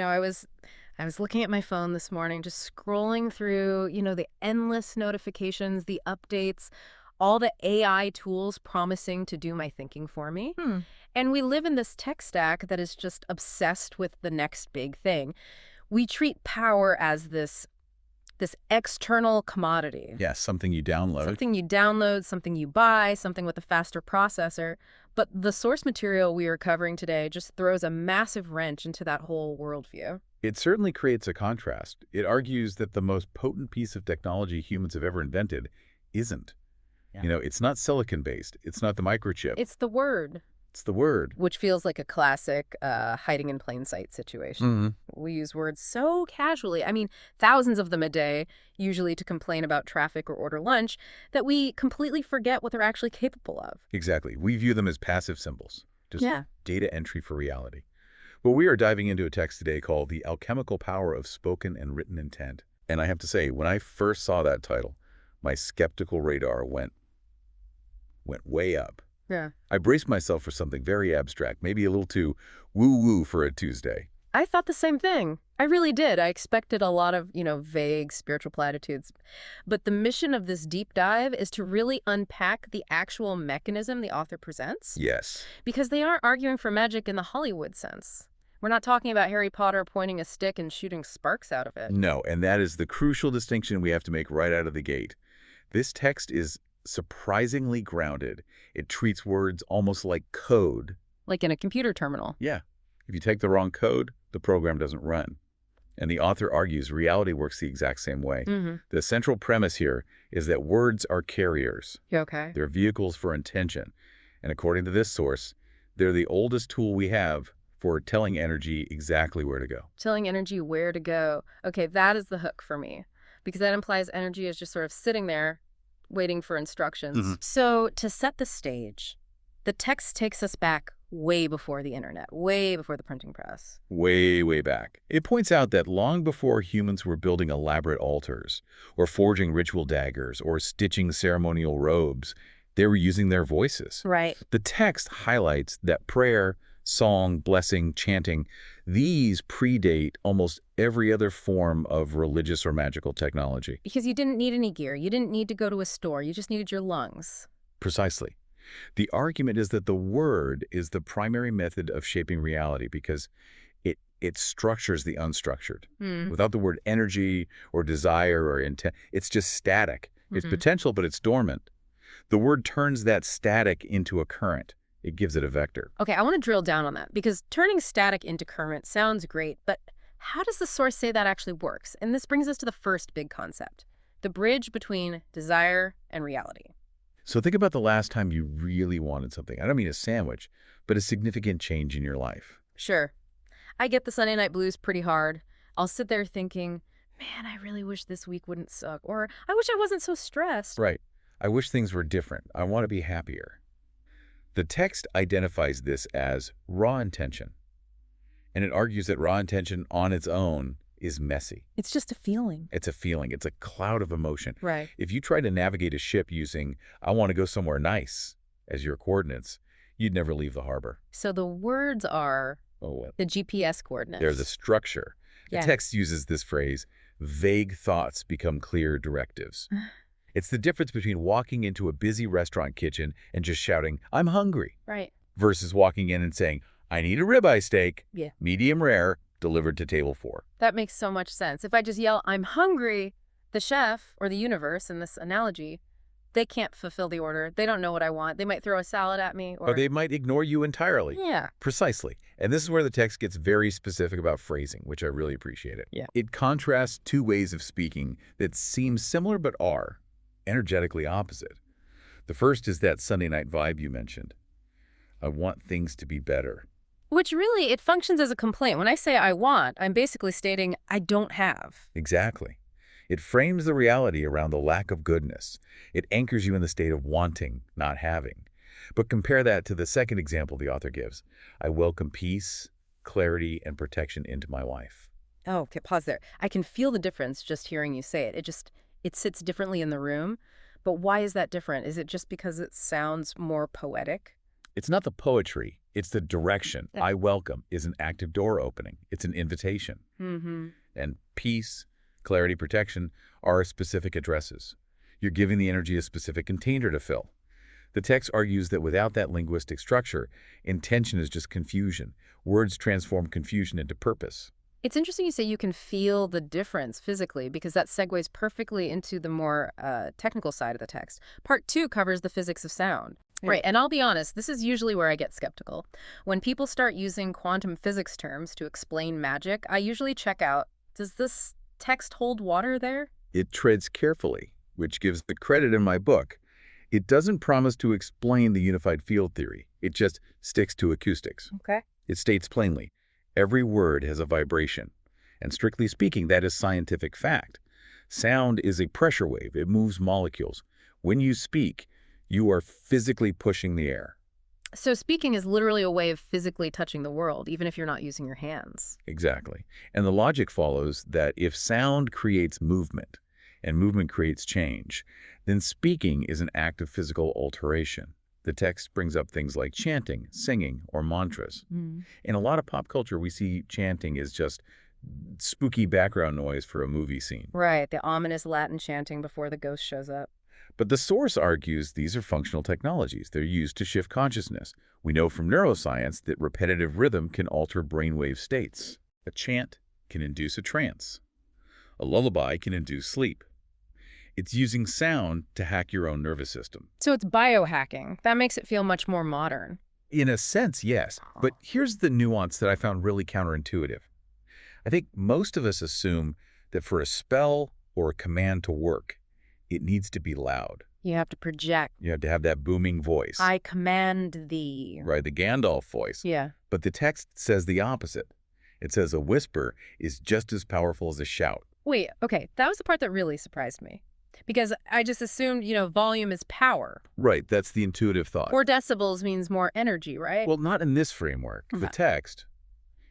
I was looking at my phone this morning, just scrolling through, the endless notifications, the updates, all the AI tools promising to do my thinking for me. Hmm. And we live in this tech stack that is just obsessed with the next big thing. We treat power as this external commodity. Yeah, something you download. Something you download, something you buy, something with a faster processor. But the source material we are covering today just throws a massive wrench into that whole worldview. It certainly creates a contrast. It argues that the most potent piece of technology humans have ever invented isn't. Yeah. It's not silicon-based. It's not the microchip. It's the word, It's the word. which feels like a classic hiding in plain sight situation. hmm We use words so casually, I mean, thousands of them a day, usually to complain about traffic or order lunch, that we completely forget what they're actually capable of. Exactly. We view them as passive symbols, just Yeah. data entry for reality. Well, we are diving into a text today called The Alchemical Power of Spoken and Written Intent. And I have to say, when I first saw that title, my skeptical radar went way up. Yeah. I braced myself for something very abstract, maybe a little too woo-woo for a Tuesday. I thought the same thing. I really did. I expected a lot of, vague spiritual platitudes. But the mission of this deep dive is to really unpack the actual mechanism the author presents. Yes. Because they aren't arguing for magic in the Hollywood sense. We're not talking about Harry Potter pointing a stick and shooting sparks out of it. No, and that is the crucial distinction we have to make right out of the gate. This text is surprisingly grounded. It treats words almost like code. Like in a computer terminal. Yeah. If you take the wrong code, the program doesn't run. And the author argues reality works the exact same way. Mm-hmm. The central premise here is that words are carriers. You okay? They're vehicles for intention. And according to this source, they're the oldest tool we have for telling energy exactly where to go. Telling energy where to go. Okay, that is the hook for me. Because that implies energy is just sort of sitting there waiting for instructions. Mm-hmm. So to set the stage, the text takes us back way before the internet, way before the printing press. Way back. It points out that long before humans were building elaborate altars, or forging ritual daggers, or stitching ceremonial robes, they were using their voices. Right. The text highlights that prayer, song, blessing, chanting, these predate almost every other form of religious or magical technology. Because you didn't need any gear. You didn't need to go to a store. You just needed your lungs. Precisely. The argument is that the word is the primary method of shaping reality because it structures the unstructured. Without the word energy or desire or intent, it's just static. It's potential, but it's dormant. The word turns that static into a current. It gives it a vector. Okay, I want to drill down on that because turning static into current sounds great, but how does the source say that actually works? And this brings us to the first big concept, the bridge between desire and reality. So think about the last time you really wanted something. I don't mean a sandwich, but a significant change in your life. Sure. I get the Sunday night blues pretty hard. I'll sit there thinking, man, I really wish this week wouldn't suck. Or I wish I wasn't so stressed. Right. I wish things were different. I want to be happier. The text identifies this as raw intention. And it argues that raw intention on its own is messy. It's just a feeling. It's a feeling. It's a cloud of emotion. Right. If you try to navigate a ship using, I want to go somewhere nice, as your coordinates, you'd never leave the harbor. So the words are the GPS coordinates. There's a structure. The Yeah. text uses this phrase, vague thoughts become clear directives. It's the difference between walking into a busy restaurant kitchen and just shouting, I'm hungry, Right. versus walking in and saying, I need a ribeye steak, Yeah. medium rare, delivered to table 4. That makes so much sense. If I just yell, I'm hungry, the chef or the universe in this analogy, they can't fulfill the order. They don't know what I want. They might throw a salad at me. Or they might ignore you entirely. Yeah. Precisely. And this is where the text gets very specific about phrasing, which I really appreciate it. Yeah. It contrasts two ways of speaking that seem similar but are energetically opposite. The first is that Sunday night vibe you mentioned. I want things to be better. Which really, it functions as a complaint. When I say I want, I'm basically stating I don't have. Exactly. It frames the reality around the lack of goodness. It anchors you in the state of wanting, not having. But compare that to the second example the author gives. I welcome peace, clarity, and protection into my life. Oh, okay, pause there. I can feel the difference just hearing you say it. It sits differently in the room. But why is that different? Is it just because it sounds more poetic? It's not the poetry, it's the direction. I welcome is an active door opening. It's an invitation. And peace, clarity, protection are specific addresses. You're giving the energy a specific container to fill. The text argues that without that linguistic structure, intention is just confusion. Words transform confusion into purpose. It's interesting you say you can feel the difference physically, because that segues perfectly into the more technical side of the text. Part 2 covers the physics of sound. Right, and I'll be honest, this is usually where I get skeptical. When people start using quantum physics terms to explain magic, I usually check out, does this text hold water there? It treads carefully, which gives the credit in my book. It doesn't promise to explain the unified field theory. It just sticks to acoustics. Okay. It states plainly, every word has a vibration. And strictly speaking, that is scientific fact. Sound is a pressure wave. It moves molecules. When you speak, you are physically pushing the air. So speaking is literally a way of physically touching the world, even if you're not using your hands. Exactly. And the logic follows that if sound creates movement, and movement creates change, then speaking is an act of physical alteration. The text brings up things like chanting, singing, or mantras. In a lot of pop culture, we see chanting as just spooky background noise for a movie scene. Right, the ominous Latin chanting before the ghost shows up. But the source argues these are functional technologies. They're used to shift consciousness. We know from neuroscience that repetitive rhythm can alter brainwave states. A chant can induce a trance. A lullaby can induce sleep. It's using sound to hack your own nervous system. So it's biohacking. That makes it feel much more modern. In a sense, yes. But here's the nuance that I found really counterintuitive. I think most of us assume that for a spell or a command to work, it needs to be loud. You have to project. You have to have that booming voice. I command thee. Right, the Gandalf voice. Yeah. But the text says the opposite. It says a whisper is just as powerful as a shout. Wait, okay, that was the part that really surprised me. Because I just assumed, volume is power. Right, that's the intuitive thought. 4 decibels means more energy, right? Well, not in this framework. The text,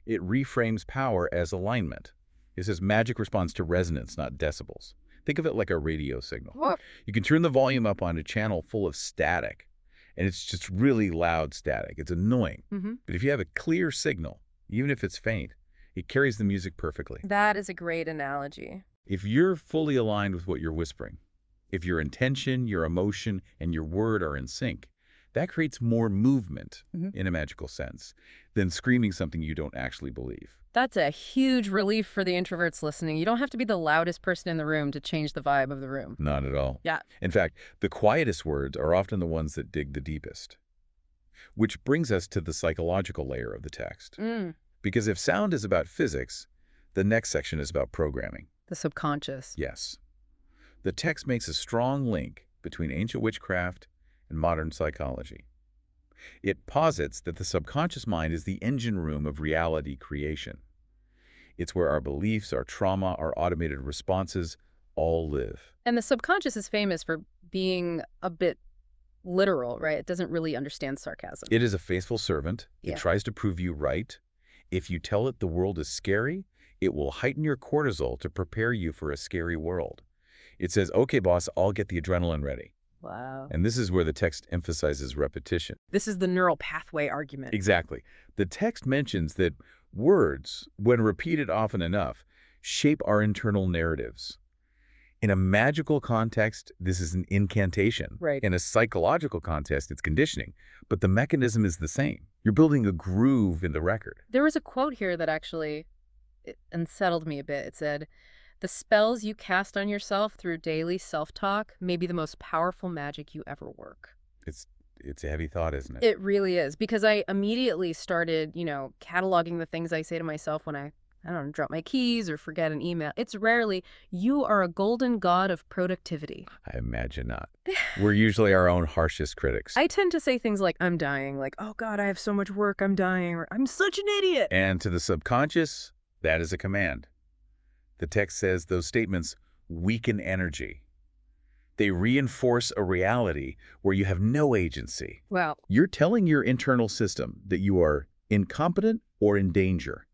it reframes power as alignment. It says magic responds to resonance, not decibels. Think of it like a radio signal. What? You can turn the volume up on a channel full of static, and it's just really loud static. It's annoying. But if you have a clear signal, even if it's faint, it carries the music perfectly. That is a great analogy. If you're fully aligned with what you're whispering, if your intention, your emotion, and your word are in sync, that creates more movement in a magical sense than screaming something you don't actually believe. That's a huge relief for the introverts listening. You don't have to be the loudest person in the room to change the vibe of the room. Not at all. Yeah. In fact, the quietest words are often the ones that dig the deepest. Which brings us to the psychological layer of the text. Because if sound is about physics, the next section is about programming. The subconscious. Yes. The text makes a strong link between ancient witchcraft and modern psychology. It posits that the subconscious mind is the engine room of reality creation. It's where our beliefs, our trauma, our automated responses all live. And the subconscious is famous for being a bit literal, right? It doesn't really understand sarcasm. It is a faithful servant. Yeah. It tries to prove you right. If you tell it the world is scary, it will heighten your cortisol to prepare you for a scary world. It says, okay, boss, I'll get the adrenaline ready. Wow. And this is where the text emphasizes repetition. This is the neural pathway argument. Exactly. The text mentions that words, when repeated often enough, shape our internal narratives. In a magical context, this is an incantation. Right. In a psychological context, it's conditioning. But the mechanism is the same. You're building a groove in the record. There was a quote here that actually unsettled me a bit. It said, "The spells you cast on yourself through daily self-talk may be the most powerful magic you ever work." It's a heavy thought, isn't it? It really is, because I immediately started, cataloging the things I say to myself when I don't know, drop my keys or forget an email. It's rarely, "You are a golden god of productivity." I imagine not. We're usually our own harshest critics. I tend to say things like, "I'm dying," like, "Oh God, I have so much work, I'm dying," or "I'm such an idiot." And to the subconscious, that is a command. The text says those statements weaken energy. They reinforce a reality where you have no agency. Well, You're telling your internal system that you are incompetent or in danger.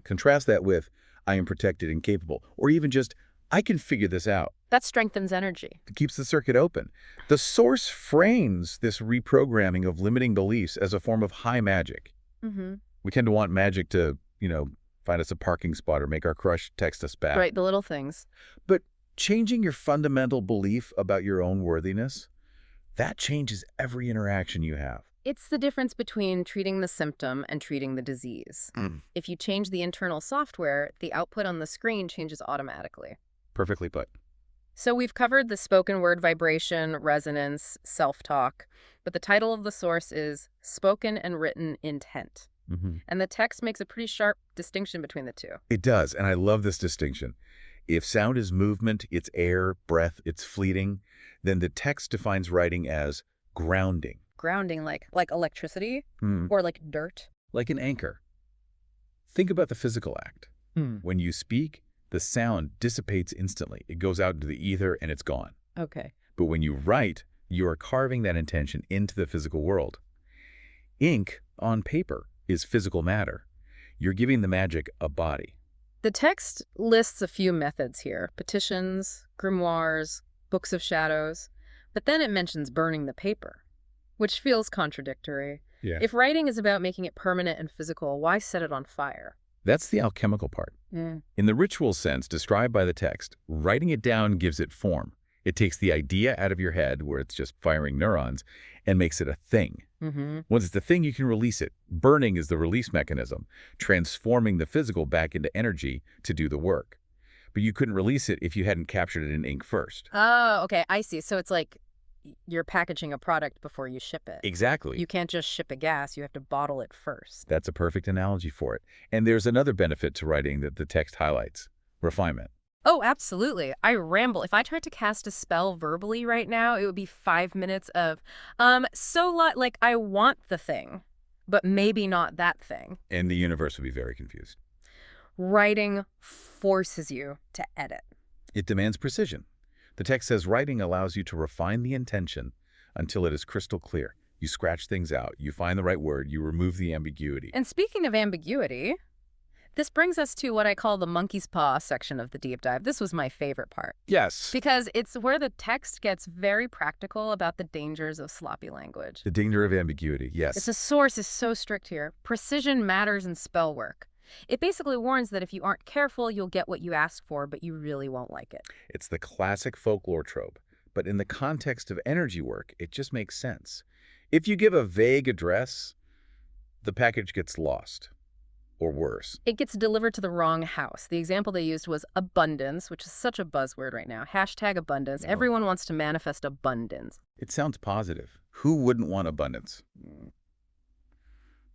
Contrast that with, I am protected and capable, or even just, I can figure this out. That strengthens energy. It keeps the circuit open. The source frames this reprogramming of limiting beliefs as a form of high magic. Mm-hmm. We tend to want magic to, find us a parking spot or make our crush text us back. Right, the little things. But changing your fundamental belief about your own worthiness, that changes every interaction you have. It's the difference between treating the symptom and treating the disease. If you change the internal software, the output on the screen changes automatically. Perfectly put. So we've covered the spoken word vibration, resonance, self-talk, but the title of the source is Spoken and Written Intent. And the text makes a pretty sharp distinction between the two. It does, and I love this distinction. If sound is movement, it's air, breath, it's fleeting, then the text defines writing as grounding. Grounding like electricity or like dirt. Like an anchor. Think about the physical act. When you speak, the sound dissipates instantly. It goes out into the ether and it's gone. Okay. But when you write, you are carving that intention into the physical world. Ink on paper is physical matter. You're giving the magic a body. The text lists a few methods here: petitions, grimoires, books of shadows, but then it mentions burning the paper, which feels contradictory. Yeah. If writing is about making it permanent and physical, why set it on fire? That's the alchemical part. In the ritual sense described by the text, writing it down gives it form. It takes the idea out of your head, where it's just firing neurons, and makes it a thing. Once it's a thing, you can release it. Burning is the release mechanism, transforming the physical back into energy to do the work. But you couldn't release it if you hadn't captured it in ink first. Oh, okay, I see. So it's like you're packaging a product before you ship it. Exactly. You can't just ship a gas, you have to bottle it first. That's a perfect analogy for it. And there's another benefit to writing that the text highlights: refinement. Oh, absolutely. I ramble. If I tried to cast a spell verbally right now, it would be 5 minutes of, like I want the thing, but maybe not that thing. And the universe would be very confused. Writing forces you to edit. It demands precision. The text says writing allows you to refine the intention until it is crystal clear. You scratch things out, you find the right word, you remove the ambiguity. And speaking of ambiguity, this brings us to what I call the monkey's paw section of the deep dive. This was my favorite part. Yes. Because it's where the text gets very practical about the dangers of sloppy language. The danger of ambiguity, yes. The source is so strict here. Precision matters in spell work. It basically warns that if you aren't careful, you'll get what you ask for, but you really won't like it. It's the classic folklore trope. But in the context of energy work, it just makes sense. If you give a vague address, the package gets lost. Or worse. It gets delivered to the wrong house. The example they used was abundance, which is such a buzzword right now. Hashtag abundance. Oh. Everyone wants to manifest abundance. It sounds positive. Who wouldn't want abundance?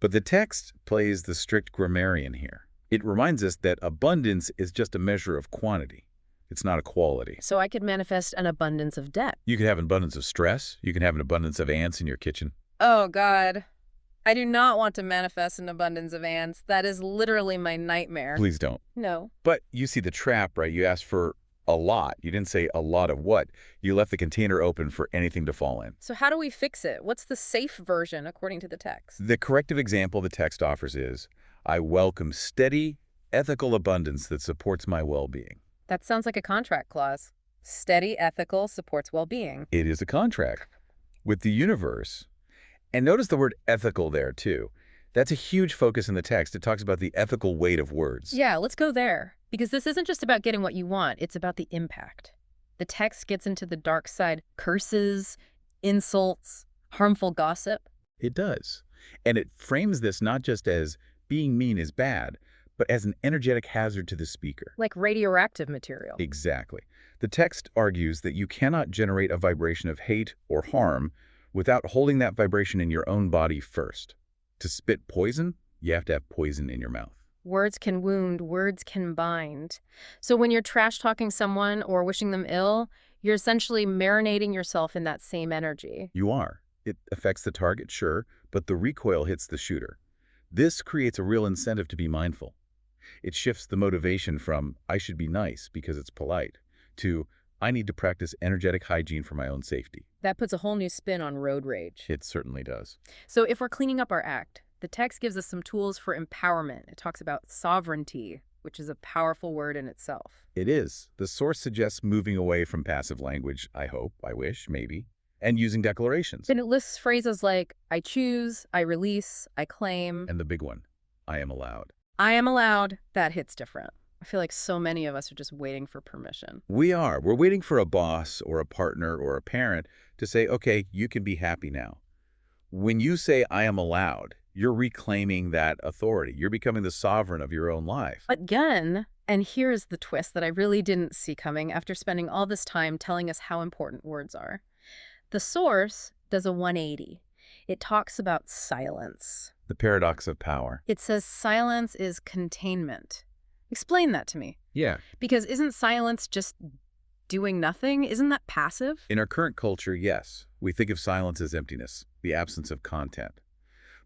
But the text plays the strict grammarian here. It reminds us that abundance is just a measure of quantity. It's not a quality. So I could manifest an abundance of debt. You could have an abundance of stress. You can have an abundance of ants in your kitchen. Oh, God. I do not want to manifest an abundance of ants. That is literally my nightmare. Please don't. No. But you see the trap, right? You asked for a lot. You didn't say a lot of what. You left the container open for anything to fall in. So how do we fix it? What's the safe version according to the text? The corrective example the text offers is, I welcome steady, ethical abundance that supports my well-being. That sounds like a contract clause. Steady, ethical, supports well-being. It is a contract with the universe. And notice the word ethical there, too. That's a huge focus in the text. It talks about the ethical weight of words. Yeah, let's go there. Because this isn't just about getting what you want. It's about the impact. The text gets into the dark side. Curses, insults, harmful gossip. It does. And it frames this not just as being mean is bad, but as an energetic hazard to the speaker. Like radioactive material. Exactly. The text argues that you cannot generate a vibration of hate or harm without holding that vibration in your own body first. To spit poison, you have to have poison in your mouth. Words can wound, words can bind. So when you're trash-talking someone or wishing them ill, you're essentially marinating yourself in that same energy. You are. It affects the target, sure, but the recoil hits the shooter. This creates a real incentive to be mindful. It shifts the motivation from, I should be nice because it's polite, to, I need to practice energetic hygiene for my own safety. That puts a whole new spin on road rage. It certainly does. So if we're cleaning up our act, the text gives us some tools for empowerment. It talks about sovereignty, which is a powerful word in itself. It is. The source suggests moving away from passive language, I hope, I wish, maybe, and using declarations. And it lists phrases like, I choose, I release, I claim. And the big one, I am allowed. I am allowed. That hits different. I feel like so many of us are just waiting for permission. We are. We're waiting for a boss or a partner or a parent to say, okay, you can be happy now. When you say, I am allowed, you're reclaiming that authority. You're becoming the sovereign of your own life. Again, and here's the twist that I really didn't see coming after spending all this time telling us how important words are. The source does a 180. It talks about silence. The paradox of power. It says silence is containment. Explain that to me. Yeah. Because isn't silence just doing nothing? Isn't that passive? In our current culture, yes. We think of silence as emptiness, the absence of content.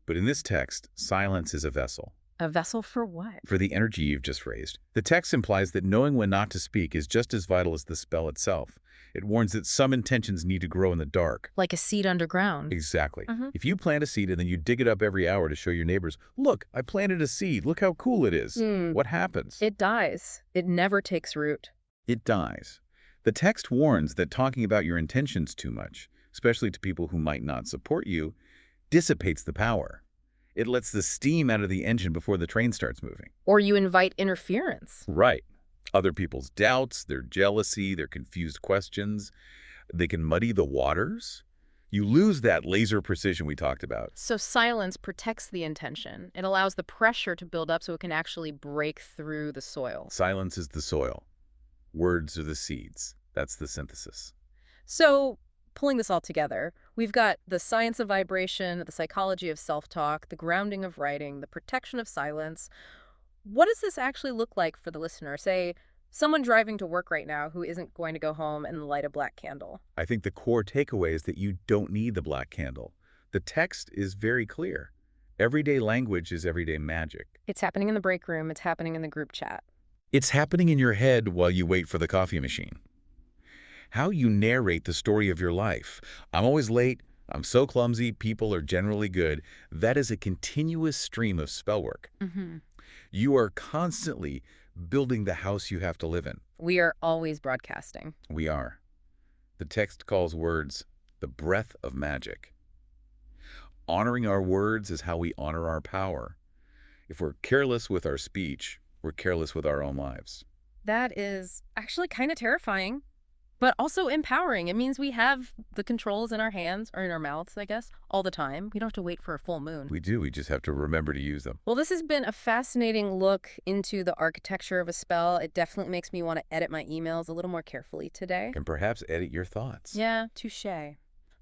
But in this text, silence is a vessel. A vessel for what? For the energy you've just raised. The text implies that knowing when not to speak is just as vital as the spell itself. It warns that some intentions need to grow in the dark. Like a seed underground. Exactly. If you plant a seed and then you dig it up every hour to show your neighbors, look, I planted a seed. Look how cool it is. What happens? It dies. It never takes root. It dies. The text warns that talking about your intentions too much, especially to people who might not support you, dissipates the power. It lets the steam out of the engine before the train starts moving. Or you invite interference. Right. Other people's doubts, their jealousy, their confused questions. They can muddy the waters. You lose that laser precision we talked about. So silence protects the intention. It allows the pressure to build up so it can actually break through the soil. Silence is the soil. Words are the seeds. That's the synthesis. So, pulling this all together, we've got the science of vibration, the psychology of self-talk, the grounding of writing, the protection of silence. What does this actually look like for the listener? Say, someone driving to work right now who isn't going to go home and light a black candle. I think the core takeaway is that you don't need the black candle. The text is very clear. Everyday language is everyday magic. It's happening in the break room. It's happening in the group chat. It's happening in your head while you wait for the coffee machine. How you narrate the story of your life. I'm always late. I'm so clumsy. People are generally good. That is a continuous stream of spellwork. You are constantly building the house you have to live in. We are always broadcasting. We are. The text calls words the breath of magic. Honoring our words is how we honor our power. If we're careless with our speech, we're careless with our own lives. That is actually kind of terrifying, but also empowering. It means we have the controls in our hands, or in our mouths, I guess, all the time. We don't have to wait for a full moon. We do. We just have to remember to use them. Well, this has been a fascinating look into the architecture of a spell. It definitely makes me want to edit my emails a little more carefully today. And perhaps edit your thoughts. Yeah, touche.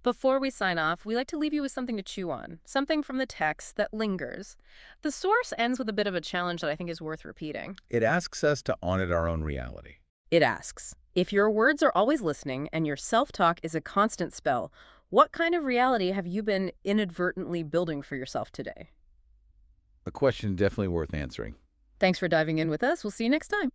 Before we sign off, we like to leave you with something to chew on, something from the text that lingers. The source ends with a bit of a challenge that I think is worth repeating. It asks us to audit our own reality. It asks, if your words are always listening and your self-talk is a constant spell, what kind of reality have you been inadvertently building for yourself today? A question definitely worth answering. Thanks for diving in with us. We'll see you next time.